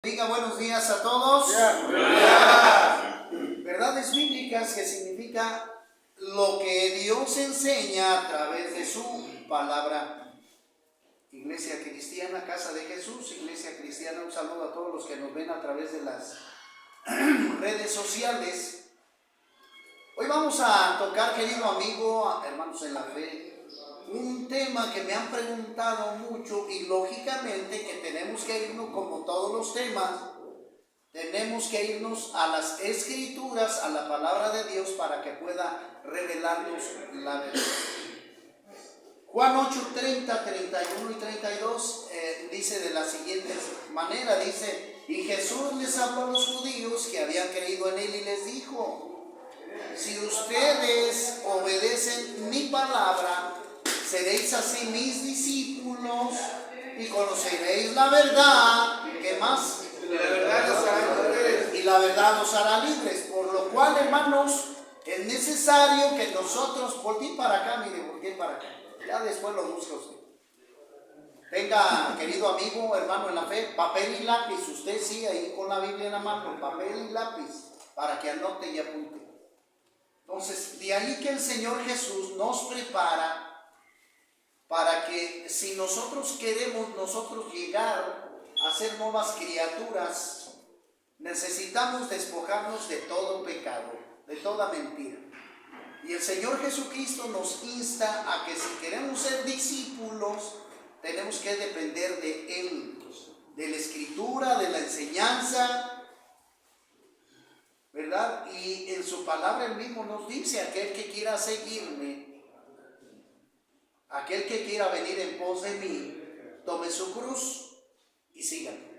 Diga buenos días a todos. Yeah. Verdades bíblicas, que significa lo que Dios enseña a través de su palabra. Iglesia Cristiana, Casa de Jesús, Iglesia Cristiana, un saludo a todos los que nos ven a través de las redes sociales. Hoy vamos a tocar, querido amigo, hermanos en la fe, un tema que me han preguntado mucho, y lógicamente que tenemos que irnos, como todos los temas, tenemos que irnos a las escrituras, a la palabra de Dios, para que pueda revelarnos la verdad. Juan 8, 30, 31 y 32 dice de la siguiente manera, dice: y Jesús les habló a los judíos que habían creído en él y les dijo: si ustedes obedecen mi palabra, seréis así mis discípulos y conoceréis la verdad. ¿Qué más? Y la verdad los hará libres. Y la verdad los hará libres. Por lo cual, hermanos, es necesario que nosotros, volteen para acá, mire, volteen para acá. Ya después lo busca usted. Tenga, querido amigo, hermano en la fe, papel y lápiz. Usted sí, ahí con la Biblia en la mano, papel y lápiz, para que anote y apunte. Entonces, de ahí que el Señor Jesús nos prepara para que, si nosotros queremos llegar a ser nuevas criaturas, necesitamos despojarnos de todo pecado, de toda mentira. Y el Señor Jesucristo nos insta a que, si queremos ser discípulos, tenemos que depender de Él, de la Escritura, de la enseñanza, ¿verdad? Y en su palabra Él mismo nos dice: aquel que quiera seguirme, aquel que quiera venir en pos de mí, tome su cruz y síganme.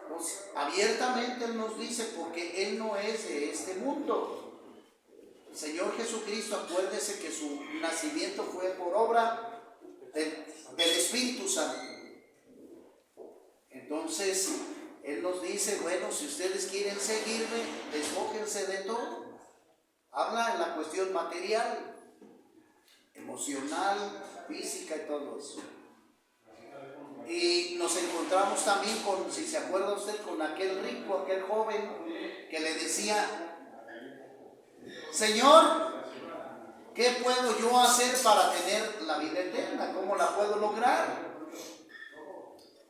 Entonces, abiertamente Él nos dice, porque Él no es de este mundo. El Señor Jesucristo, acuérdese que su nacimiento fue por obra del Espíritu Santo. Entonces, Él nos dice: bueno, si ustedes quieren seguirme, despójense de todo. Habla en la cuestión material, emocional, física y todo eso. Y nos encontramos también con, si se acuerda usted, con aquel rico, aquel joven que le decía: Señor, ¿qué puedo yo hacer para tener la vida eterna? ¿Cómo la puedo lograr?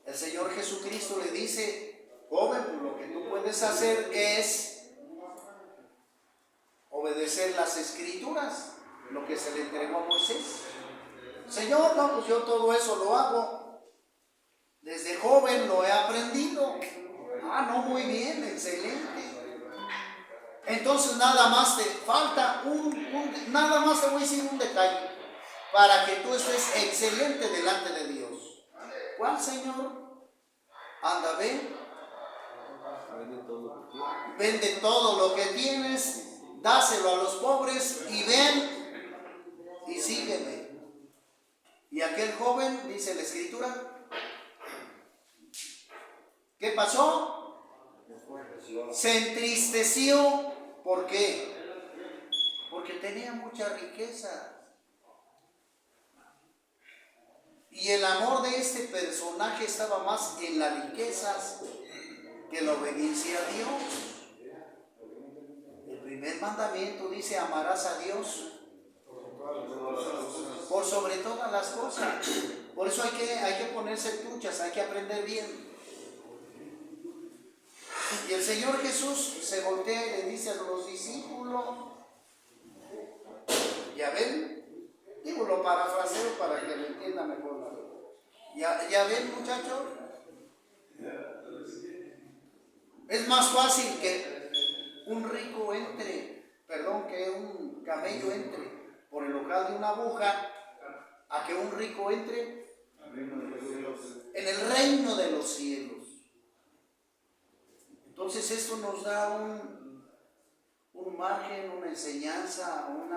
El Señor Jesucristo le dice: joven, lo que tú puedes hacer es obedecer las escrituras, lo que se le entregó a Moisés. Señor, no, pues yo todo eso lo hago, desde joven lo he aprendido. Ah, no, muy bien, excelente. Entonces nada más te falta nada más te voy a decir un detalle para que tú estés excelente delante de Dios. ¿Cuál, Señor? Anda, vende todo lo que tienes, dáselo a los pobres y ven y sígueme. Y aquel joven, dice la Escritura, ¿qué pasó? Se entristeció. ¿Por qué? Porque tenía mucha riqueza. Y el amor de este personaje estaba más en las riquezas que en la obediencia a Dios. El primer mandamiento dice: amarás a Dios por sobre todas las cosas. Por eso hay que ponerse truchas, hay que aprender bien. Y el Señor Jesús se voltea y le dice a los discípulos: ya ven, digo, lo parafraseo para que lo entienda mejor. Ya ven, muchachos, es más fácil que un rico que un camello entre por el ojal de una aguja, a que un rico entre en el reino de los cielos. Entonces esto nos da un margen, una enseñanza, un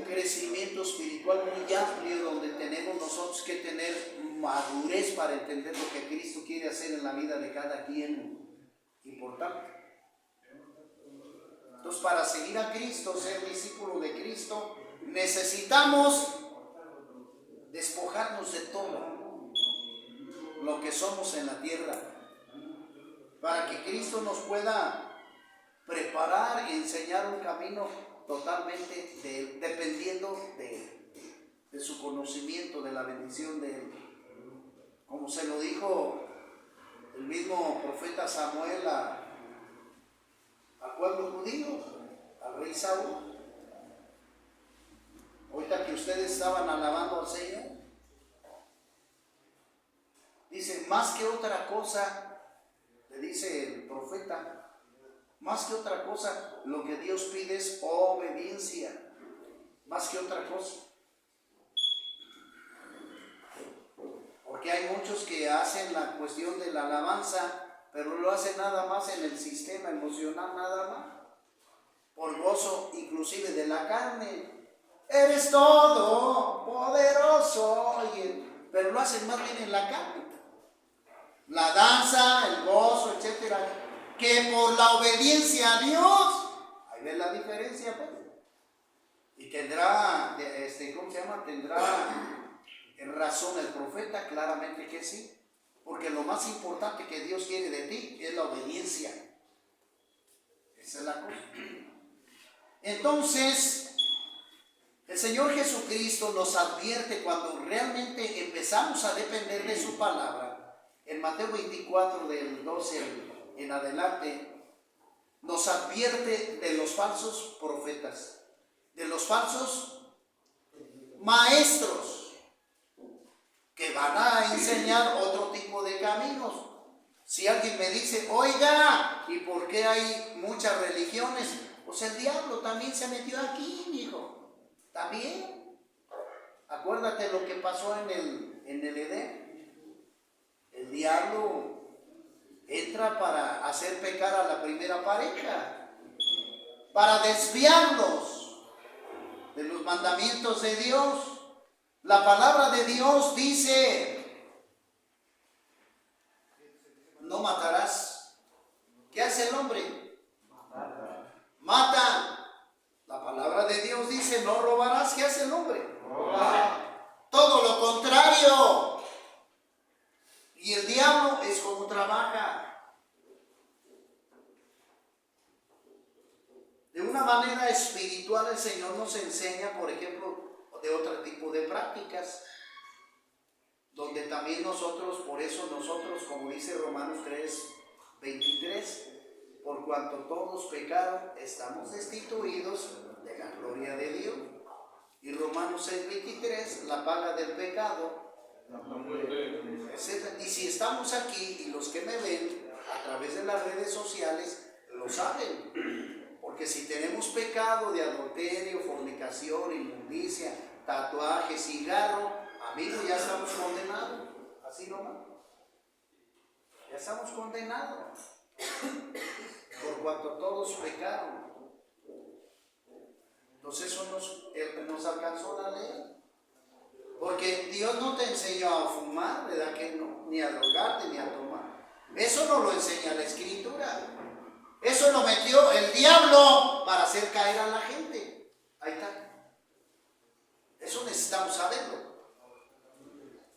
crecimiento espiritual muy amplio, donde tenemos nosotros que tener madurez para entender lo que Cristo quiere hacer en la vida de cada quien. Importante. Entonces, para seguir a Cristo, ser discípulo de Cristo, necesitamos despojarnos de todo. lo que somos en la tierra, para que Cristo nos pueda preparar y enseñar un camino totalmente dependiendo de su conocimiento, de la bendición de Él. Como se lo dijo el mismo profeta Samuel al pueblo judío, al rey Saúl. Ahorita que ustedes estaban alabando al Señor, dice, más que otra cosa, le dice el profeta, más que otra cosa, lo que Dios pide es obediencia, más que otra cosa. Porque hay muchos que hacen la cuestión de la alabanza, pero lo hacen nada más en el sistema emocional, nada más, por gozo inclusive de la carne. Eres todo poderoso, pero lo hacen más bien en la carne. La danza, el gozo, etcétera, que por la obediencia a Dios. Ahí ves la diferencia, pues. Y tendrá, ¿cómo se llama? Tendrá razón el profeta, claramente que sí. Porque lo más importante que Dios quiere de ti es la obediencia. Esa es la cosa. Entonces, el Señor Jesucristo nos advierte cuando realmente empezamos a depender de su palabra. En Mateo 24, del 12 en adelante, nos advierte de los falsos profetas, de los falsos maestros, que van a enseñar otro tipo de caminos. Si alguien me dice, oiga, ¿y por qué hay muchas religiones? Pues el diablo también se metió aquí, hijo. También. Acuérdate lo que pasó en el Edén. El diablo entra para hacer pecar a la primera pareja, para desviarlos de los mandamientos de Dios. La palabra de Dios dice, no matarás. ¿Qué hace el hombre? Mata. La palabra de Dios dice, no robarás. ¿Qué hace el hombre? Robar. Todo lo contrario. Y el diablo es como trabaja. De una manera espiritual el Señor nos enseña, por ejemplo, de otro tipo de prácticas, donde también nosotros, por eso nosotros, como dice Romanos 3:23, por cuanto todos pecaron, estamos destituidos de la gloria de Dios. Y Romanos 6:23, la paga del pecado. Y si estamos aquí, y los que me ven a través de las redes sociales lo saben, porque si tenemos pecado de adulterio, fornicación, inmundicia, tatuaje, cigarro, amigos, ya estamos condenados. Así nomás. Ya estamos condenados. Por cuanto todos pecaron. Entonces eso nos alcanzó la ley. Porque Dios no te enseñó a fumar, ¿verdad que no? Ni a drogarte, ni a tomar. Eso no lo enseña la Escritura. Eso lo metió el diablo para hacer caer a la gente. Ahí está. Eso necesitamos saberlo.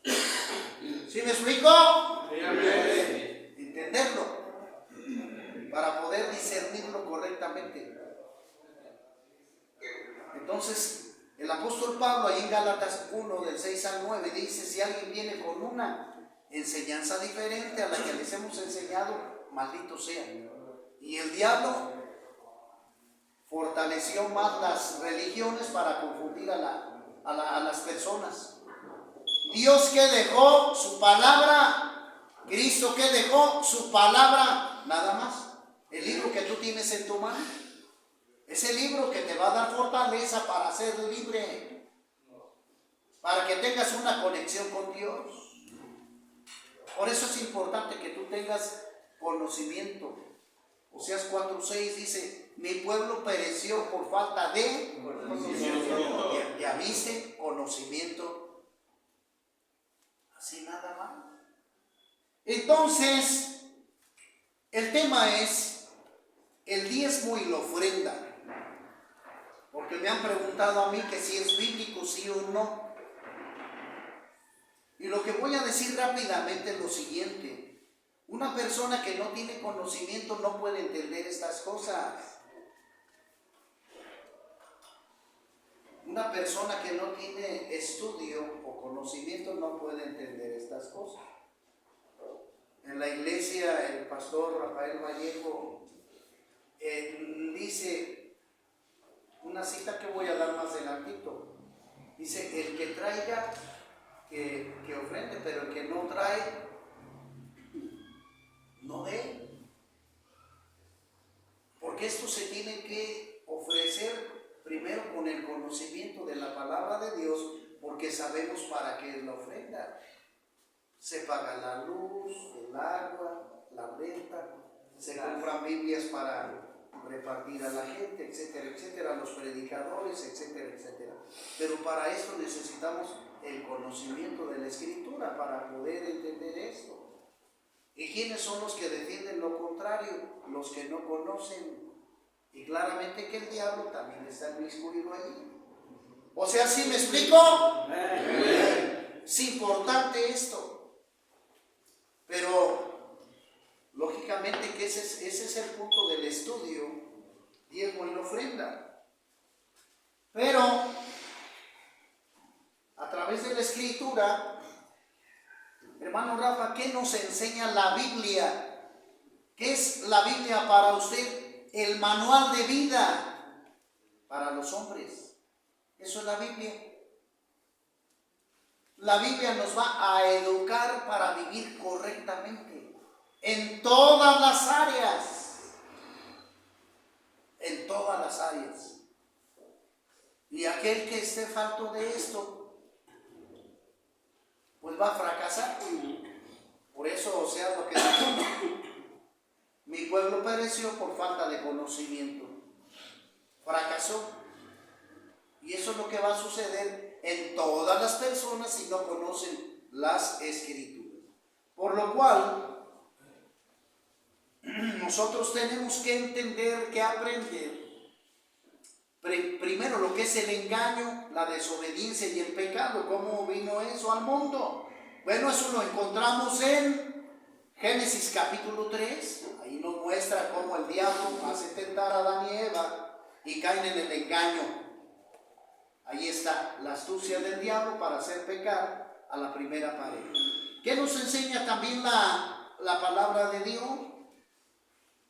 ¿Sí me explico? Entenderlo. Para poder discernirlo correctamente. Entonces, el apóstol Pablo, ahí en Gálatas 1, del 6 al 9, dice, si alguien viene con una enseñanza diferente a la que les hemos enseñado, maldito sea. Y el diablo fortaleció más las religiones para confundir a las personas. Dios que dejó su palabra, Cristo que dejó su palabra, nada más. El libro que tú tienes en tu mano. Ese libro que te va a dar fortaleza para ser libre, para que tengas una conexión con Dios. Por eso es importante que tú tengas conocimiento. Oseas 4:6 dice, mi pueblo pereció por falta de conocimiento. Ya viste, conocimiento. Así nada más. Entonces, el tema es el diezmo y la ofrenda. Porque me han preguntado a mí que si es bíblico, sí o no. Y lo que voy a decir decir rápidamente lo siguiente. Una persona que no tiene conocimiento no puede entender estas cosas. Una persona que no tiene estudio o conocimiento no puede entender estas cosas. En la iglesia, el pastor Rafael Vallejo dice una cita que voy a dar más adelantito. Dice, el que traiga, que ofrende, pero el que no trae, no dé. Porque esto se tiene que ofrecer primero con el conocimiento de la palabra de Dios, porque sabemos para qué es la ofrenda. Se paga la luz, el agua, la renta, se compran Biblias para repartir a la gente, etcétera, etcétera, a los predicadores, etcétera, etcétera. Pero para esto necesitamos el conocimiento de la Escritura para poder entender esto. ¿Y quiénes son los que defienden lo contrario? Los que no conocen. Y claramente que el diablo también está inmiscuido allí. O sea, ¿sí me explico? Es importante esto. Pero, lógicamente que ese es el punto del estudio, diezmo y ofrenda. Pero, a través de la Escritura, hermano Rafa, ¿qué nos enseña la Biblia? ¿Qué es la Biblia para usted? El manual de vida para los hombres. Eso es la Biblia. La Biblia nos va a educar para vivir correctamente en todas las áreas. En todas las áreas. Y aquel que esté falto de esto, pues va a fracasar. Por eso, o sea, lo que dice, mi pueblo pereció por falta de conocimiento. Fracasó. Y eso es lo que va a suceder en todas las personas si no conocen las Escrituras. Por lo cual, nosotros tenemos que entender, que aprender, primero lo que es el engaño, la desobediencia y el pecado. ¿Cómo vino eso al mundo? Bueno, eso lo encontramos en Génesis capítulo 3. Ahí nos muestra cómo el diablo hace tentar a Adán y Eva y caen en el engaño. Ahí está la astucia del diablo para hacer pecar a la primera pareja. ¿Qué nos enseña también la palabra de Dios?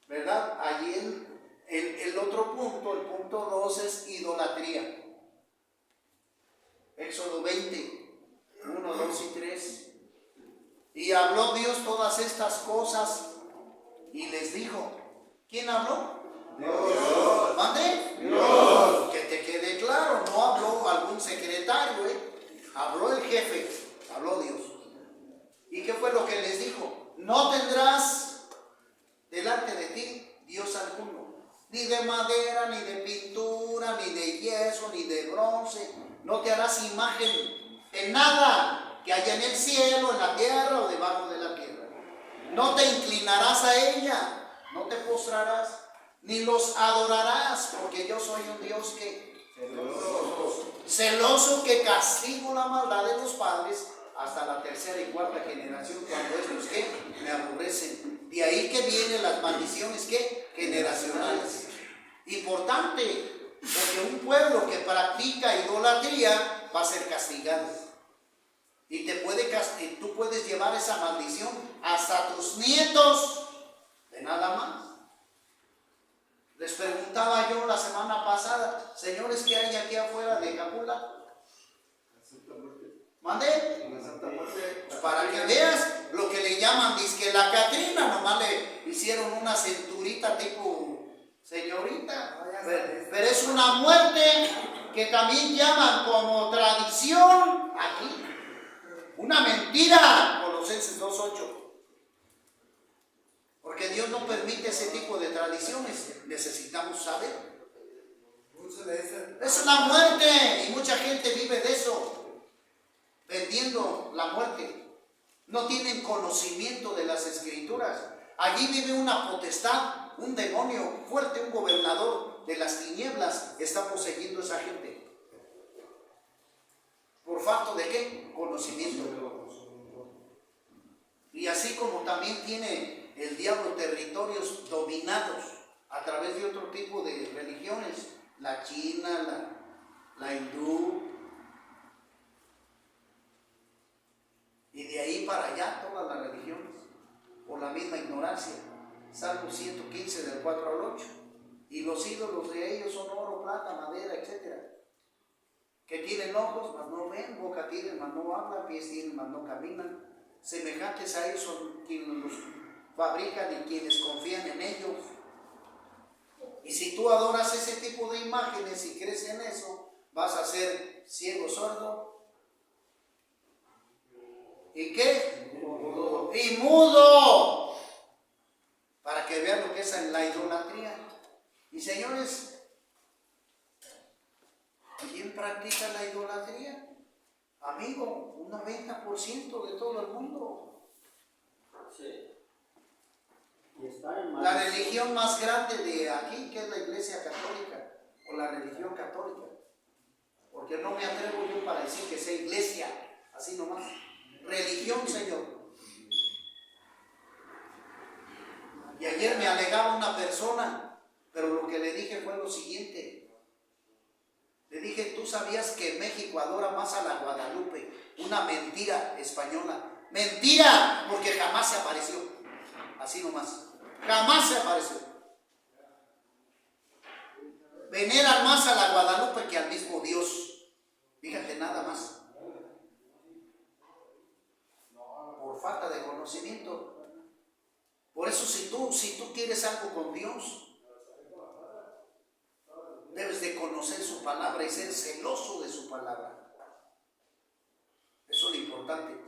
¿Verdad? Allí el otro punto, el punto 2 es idolatría. Éxodo 20, 1, 2 y 3. Y habló Dios todas estas cosas y les dijo. ¿Quién habló? Dios. ¿Mande? Dios. Que te quede claro, no habló algún secretario, habló el jefe, habló Dios. ¿Y qué fue lo que les dijo? No tendrás delante de ti Dios alguno, ni de madera, ni de pintura, ni de yeso, ni de bronce. No te harás imagen en nada que haya en el cielo, en la tierra o debajo de la tierra. No te inclinarás a ella, no te postrarás, ni los adorarás, porque yo soy un Dios que celoso que castigo la maldad de los padres hasta la tercera y cuarta generación, cuando estos que me aborrecen. De ahí que vienen las maldiciones que generacionales. Importante, porque un pueblo que practica idolatría va a ser castigado. Y tú puedes llevar esa maldición hasta tus nietos, de nada más. Les preguntaba yo la semana pasada, señores, ¿qué hay aquí afuera de Capula? ¿Mande? Para que veas lo que le llaman, dizque la Catrina, nomás le hicieron una cinturita tipo señorita, pero es una muerte que también llaman como tradición aquí. Una mentira, Colosenses 2:8. Porque Dios no permite ese tipo de tradiciones. Necesitamos saber. Es la muerte. Y mucha gente vive de eso. Vendiendo la muerte. No tienen conocimiento de las Escrituras. Allí vive una potestad, un demonio fuerte, un gobernador de las tinieblas. Está poseyendo a esa gente. ¿Por falta de qué? Conocimiento. también tiene el diablo territorios dominados a través de otro tipo de religiones, la china, la hindú, y de ahí para allá todas las religiones, por la misma ignorancia. Salmo 115 del 4 al 8. Y los ídolos de ellos son oro, plata, madera, etc. Que tienen ojos, mas no ven, boca tienen, mas no hablan, pies tienen, mas no caminan. Semejantes a ellos son quienes los fabrican y quienes confían en ellos. Y si tú adoras ese tipo de imágenes y crees en eso, vas a ser ciego, sordo. ¿Y qué? Y mudo. Para que vean lo que es la idolatría. Y señores, ¿quién practica la idolatría? Amigo, un 90% de todo el mundo. Sí. La religión más grande de aquí, que es la Iglesia Católica, o la religión católica. Porque no me atrevo yo para decir que sea iglesia, así nomás. Religión, Señor. Y ayer me alegaba una persona, pero lo que le dije fue lo siguiente. Le dije, ¿tú sabías que México adora más a la Guadalupe? Una mentira española. Mentira, porque jamás se apareció. Así nomás. Jamás se apareció. Veneran más a la Guadalupe que al mismo Dios. Fíjate nada más. Por falta de conocimiento. Por eso si tú quieres algo con Dios, debes de conocer su palabra y ser celoso de su palabra. Eso es lo importante.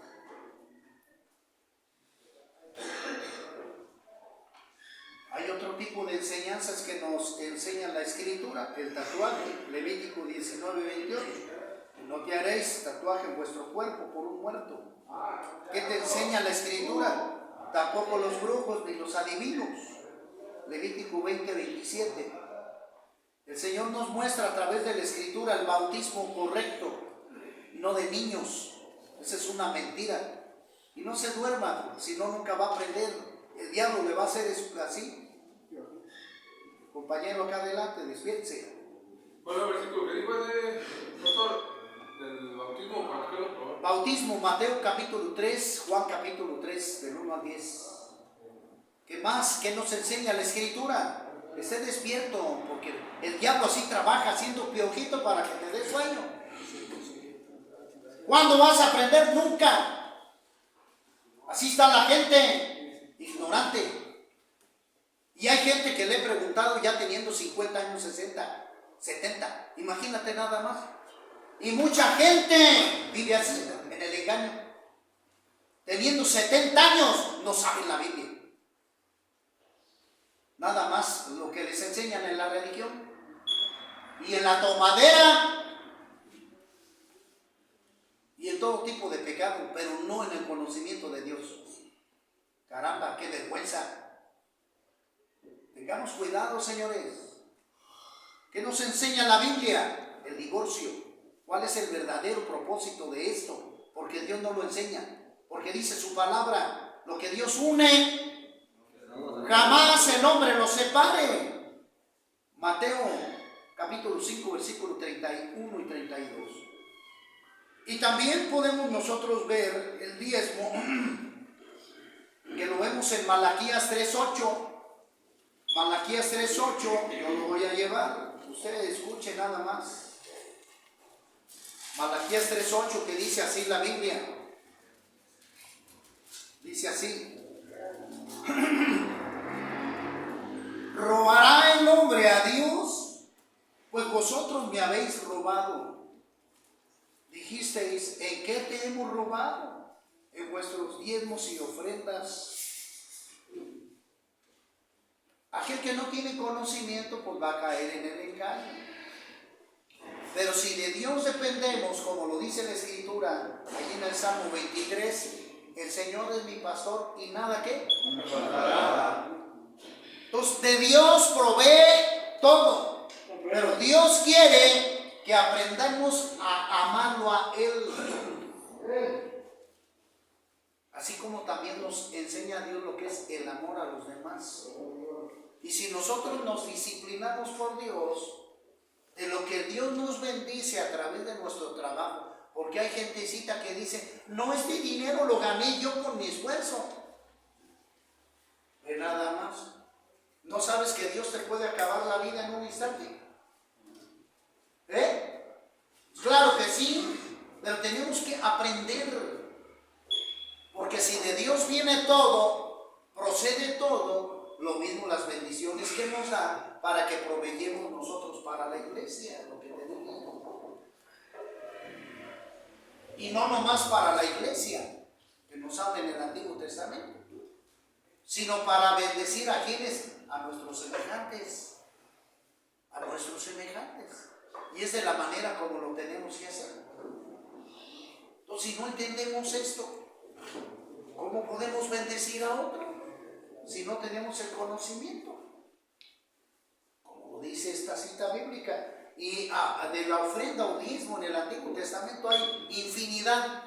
Hay otro tipo de enseñanzas que nos enseña la Escritura, el tatuaje, Levítico 19:28. No te haréis tatuaje en vuestro cuerpo por un muerto. ¿Qué te enseña la Escritura? Tampoco los brujos ni los adivinos. Levítico 20:27. El Señor nos muestra a través de la Escritura el bautismo correcto, no de niños. Esa es una mentira. Y no se duerma, si no nunca va a aprender. El diablo le va a hacer así. Compañero acá adelante, despiértese. ¿Cuál es el versículo que dijo doctor, del bautismo? ¿Para qué lo probó? Bautismo, Mateo capítulo 3, Juan capítulo 3, del 1 al 10. ¿Qué más? ¿Qué nos enseña la Escritura? Esté despierto, porque el diablo así trabaja, haciendo piojito para que te dé sueño. ¿Cuándo vas a aprender? Nunca. Así está la gente, ignorante. Y hay gente que le he preguntado ya teniendo 50 años, 60, 70. Imagínate nada más. Y mucha gente vive así, en el engaño. Teniendo 70 años, no saben la Biblia. Nada más lo que les enseñan en la religión. Y en la tomadera. Y en todo tipo de pecado, pero no en el conocimiento de Dios. Caramba, qué vergüenza. Tengamos cuidado, señores. ¿Qué nos enseña la Biblia? El divorcio. ¿Cuál es el verdadero propósito de esto? Porque Dios no lo enseña. Porque dice su palabra, lo que Dios une, jamás el hombre lo separe. Mateo capítulo 5, versículos 31 y 32. Y también podemos nosotros ver el diezmo, que lo vemos en Malaquías 3:8. Malaquías 3:8, yo lo voy a llevar, ustedes escuchen nada más. Malaquías 3:8, que dice así la Biblia. Dice así: ¿robará el hombre a Dios? Pues vosotros me habéis robado. Dijisteis, ¿en qué te hemos robado? En vuestros diezmos y ofrendas. Aquel que no tiene conocimiento, pues va a caer en el engaño. Pero si de Dios dependemos, como lo dice la Escritura, allí en el Salmo 23, el Señor es mi pastor y nada que. Entonces de Dios provee todo, pero Dios quiere que aprendamos a amarlo a Él. así como también nos enseña Dios lo que es el amor a los demás. Y si nosotros nos disciplinamos por Dios, de lo que Dios nos bendice a través de nuestro trabajo, porque hay gentecita que dice, no, este dinero lo gané yo con mi esfuerzo. De nada más. ¿No sabes que Dios te puede acabar la vida en un instante? Claro que sí, pero tenemos que aprender. Porque si de Dios viene todo, procede todo, lo mismo las bendiciones que nos da para que proveyemos nosotros para la iglesia, lo que te digo. Y no nomás para la iglesia, que nos habla en el Antiguo Testamento, sino para bendecir a quienes, a nuestros semejantes, a nuestros semejantes. Y es de la manera como lo tenemos que hacer. Entonces, si no entendemos esto, ¿cómo podemos bendecir a otro si no tenemos el conocimiento? Como dice esta cita bíblica. Y de la ofrenda o diezmo en el Antiguo Testamento hay infinidad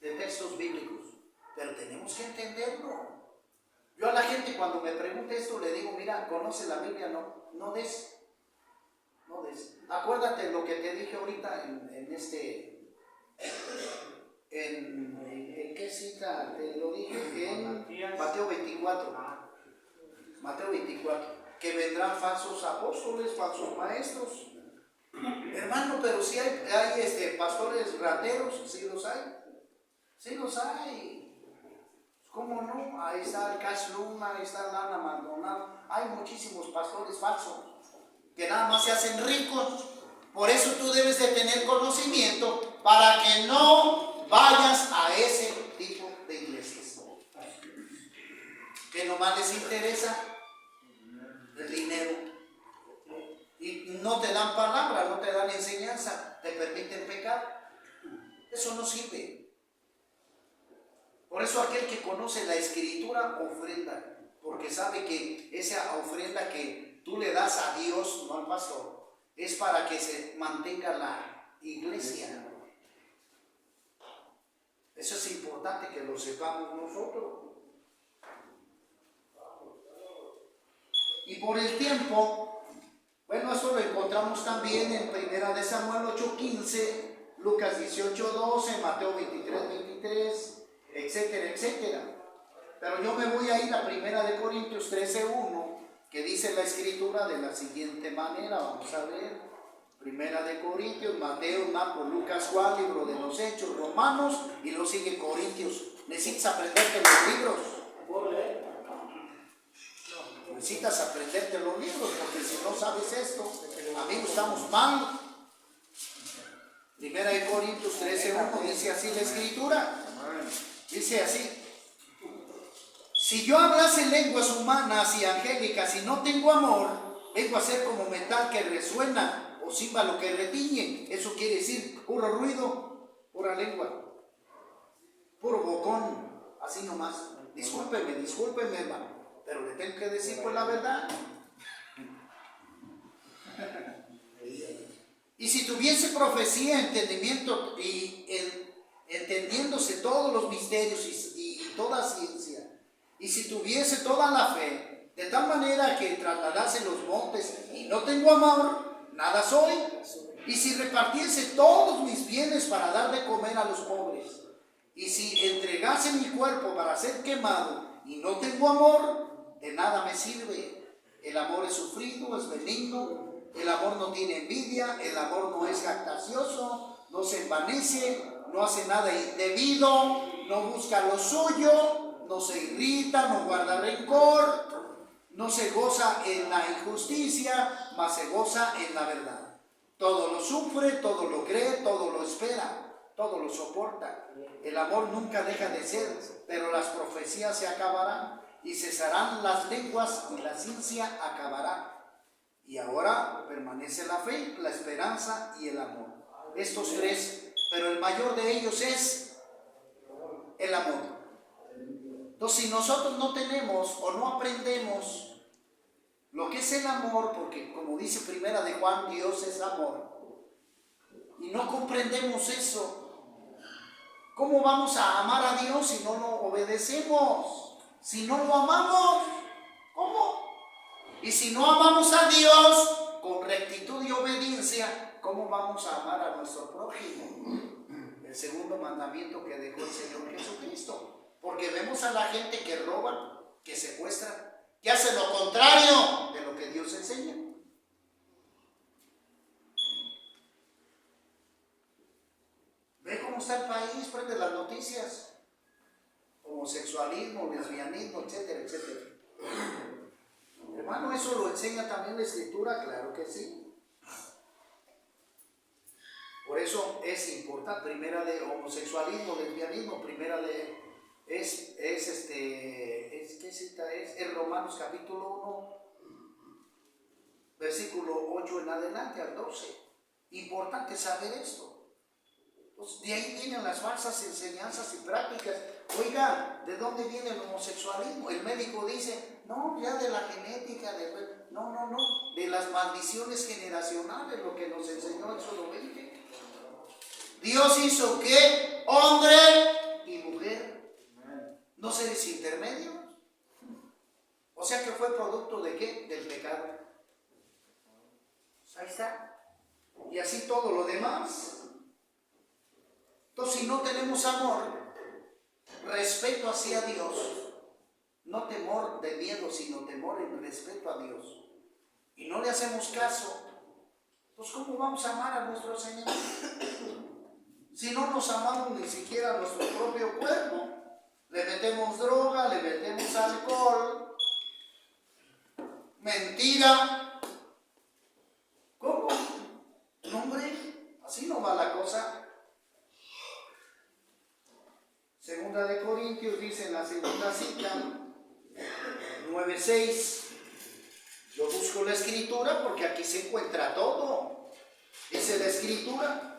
de textos bíblicos. Pero tenemos que entenderlo. Yo a la gente cuando me pregunta esto le digo, mira, ¿conoce la Biblia? No des. Acuérdate lo que te dije ahorita ¿en qué cita te lo dije? En Mateo 24. Mateo 24. Que vendrán falsos apóstoles, falsos maestros. Hermano, pero si hay pastores rateros, sí los hay. Sí los hay. ¿Cómo no? Ahí está el Cash Luna, ahí está Lana Maldonado. Hay muchísimos pastores falsos que nada más se hacen ricos. Por eso tú debes de tener conocimiento para que no vayas a ese tipo de iglesias. Que nomás les interesa el dinero. Y no te dan palabra, no te dan enseñanza, te permiten pecar. Eso no sirve. Por eso aquel que conoce la Escritura ofrenda, porque sabe que esa ofrenda que tú le das a Dios, no al pastor, es para que se mantenga la iglesia. Eso es importante que lo sepamos nosotros. Y por el tiempo, bueno, esto lo encontramos también en 1 Samuel 8:15, Lucas 18:12, Mateo 23:23, etcétera, etcétera. Pero yo me voy a ir a 1 Corintios 13:1, que dice la Escritura de la siguiente manera. Vamos a ver. 1 Corintios, Mateo, Marcos, Lucas, Juan, libro de los Hechos, Romanos, y luego sigue Corintios. Necesitas aprenderte los libros. Necesitas aprenderte los libros, porque si no sabes esto, amigos, estamos mal. 1 Corintios 13:1 dice así la Escritura. Dice así: si yo hablase lenguas humanas y angélicas y no tengo amor, vengo a ser como metal que resuena o címbalo que retiñe. Eso quiere decir puro ruido, pura lengua, puro bocón, así nomás. Discúlpeme, hermano, pero le tengo que decir pues la verdad. Y si tuviese profecía, entendimiento y entendiéndose todos los misterios y toda ciencia, y si tuviese toda la fe, de tal manera que trasladase los montes y no tengo amor, nada soy. Y si repartiese todos mis bienes para dar de comer a los pobres, y si entregase mi cuerpo para ser quemado y no tengo amor, de nada me sirve. El amor es sufrido, es benigno, el amor no tiene envidia, el amor no es jactancioso, no se envanece, no hace nada indebido, no busca lo suyo, no se irrita, no guarda rencor, no se goza en la injusticia, mas se goza en la verdad. Todo lo sufre, todo lo cree, todo lo espera, todo lo soporta. El amor nunca deja de ser, pero las profecías se acabarán y cesarán las lenguas y la ciencia acabará. Y ahora permanece la fe, la esperanza y el amor. Estos tres, pero el mayor de ellos es el amor. Entonces, si nosotros no tenemos o no aprendemos lo que es el amor, porque como dice 1 de Juan, Dios es amor, y no comprendemos eso, ¿Cómo vamos a amar a Dios si no lo obedecemos? Si no lo amamos, ¿cómo? Y si no amamos a Dios con rectitud y obediencia, ¿cómo vamos a amar a nuestro prójimo? El segundo mandamiento que dejó el Señor Jesucristo. Porque vemos a la gente que roba, que secuestra, que hace lo contrario de lo que Dios enseña. Ve cómo está el país, prende las noticias. Homosexualismo, lesbianismo, etcétera, etcétera. Hermano, ¿eso lo enseña también la Escritura? Claro que sí. Por eso es importante, primera de homosexualismo, lesbianismo, primera de, ¿qué cita es? En Romanos capítulo 1, versículo 8 en adelante al 12. Importante saber esto. Pues de ahí vienen las falsas enseñanzas y prácticas. Oiga, ¿de dónde viene el homosexualismo? El médico dice, no, ya de la genética, no, de las maldiciones generacionales, lo que nos enseñó el Éxodo 20. Dios hizo ¿qué? Hombre y mujer. No seres intermedios. O sea que fue producto de ¿qué? Del pecado. Pues ahí está. Y así todo lo demás. Entonces, si no tenemos amor, respeto hacia Dios, no temor de miedo, sino temor en respeto a Dios, y no le hacemos caso, pues ¿cómo vamos a amar a nuestros enemigos? Si no nos amamos ni siquiera a nuestro propio cuerpo, le metemos droga, le metemos alcohol, mentira. ¿Cómo? No, hombre, así no va la cosa. Segunda de Corintios dice en la segunda cita, 9:6, yo busco la Escritura porque aquí se encuentra todo. Dice la Escritura.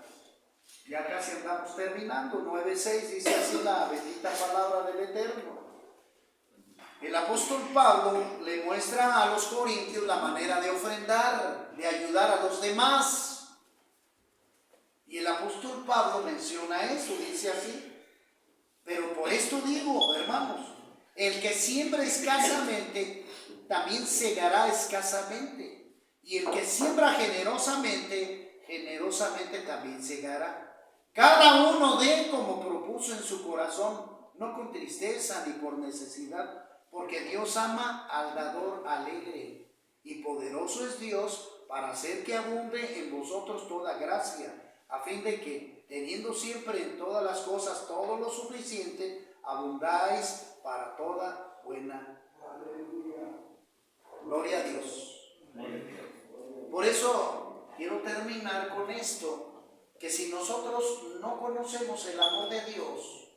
Ya casi andamos terminando. 9:6 dice así la bendita palabra del Eterno. El apóstol Pablo le muestra a los corintios la manera de ofrendar, de ayudar a los demás. Y el apóstol Pablo menciona eso, dice así. Pero por esto digo, hermanos, el que siembra escasamente, también segará escasamente. Y el que siembra generosamente, generosamente también segará. Cada uno dé como propuso en su corazón, no con tristeza ni por necesidad, porque Dios ama al dador alegre, y poderoso es Dios para hacer que abunde en vosotros toda gracia, a fin de que, teniendo siempre en todas las cosas todo lo suficiente, abundáis para toda buena obra. Gloria a Dios. Por eso quiero terminar con esto. Que si nosotros no conocemos el amor de Dios,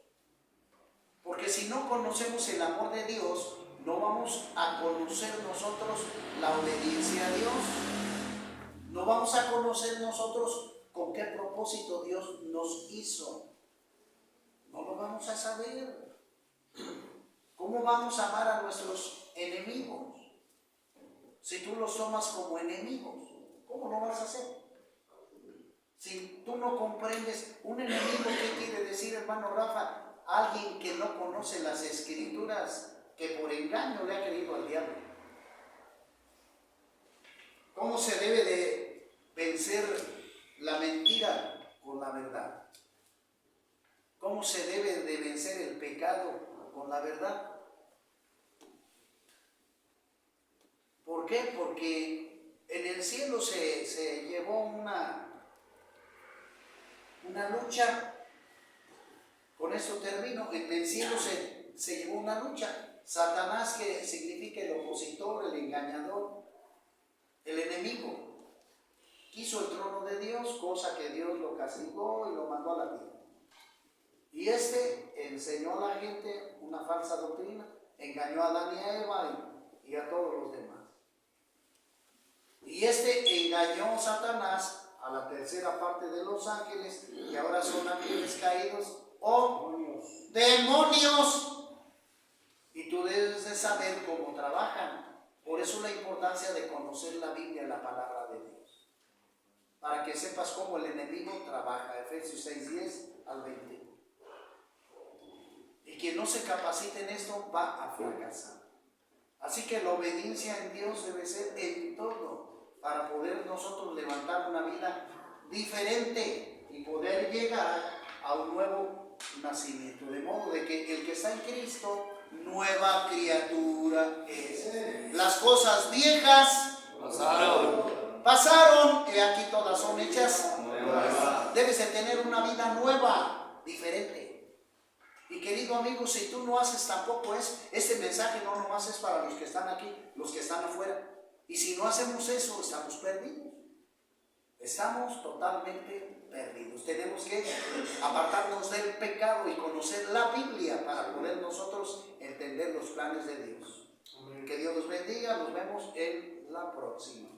porque si no conocemos el amor de Dios, no vamos a conocer nosotros la obediencia a Dios, no vamos a conocer nosotros con qué propósito Dios nos hizo, no lo vamos a saber. ¿Cómo vamos a amar a nuestros enemigos? Si tú los tomas como enemigos, ¿cómo lo vas a hacer? Si tú no comprendes, un enemigo, ¿qué quiere decir, hermano Rafa? Alguien que no conoce las Escrituras, que por engaño le ha creído al diablo. ¿Cómo se debe de vencer la mentira con la verdad? ¿Cómo se debe de vencer el pecado con la verdad? ¿Por qué? Porque en el cielo se llevó una lucha. Con esto termino. En el cielo se llevó una lucha. Satanás, que significa el opositor, el engañador, el enemigo, quiso el trono de Dios, cosa que Dios lo castigó y lo mandó a la tierra. Y enseñó a la gente una falsa doctrina, engañó a Adán y a Eva y a todos los demás. Y engañó a Satanás a la tercera parte de los ángeles, que ahora son ángeles caídos o demonios. Y tú debes de saber cómo trabajan. Por eso la importancia de conocer la Biblia, la palabra de Dios, para que sepas cómo el enemigo trabaja. Efesios 6:10 al 20. no se capacite en esto va a fracasar. Así que la obediencia en Dios debe ser en todo para poder nosotros levantar una vida diferente y poder llegar a un nuevo nacimiento. De modo de que el que está en Cristo, nueva criatura es. Las cosas viejas pasaron, y aquí todas son hechas nuevas. Debes de tener una vida nueva, diferente. Y querido amigo, si tú no haces tampoco este mensaje no nomás es para los que están aquí, los que están afuera. Y si no hacemos eso, estamos perdidos. Estamos totalmente perdidos. Tenemos que apartarnos del pecado y conocer la Biblia para poder nosotros entender los planes de Dios. Que Dios los bendiga. Nos vemos en la próxima.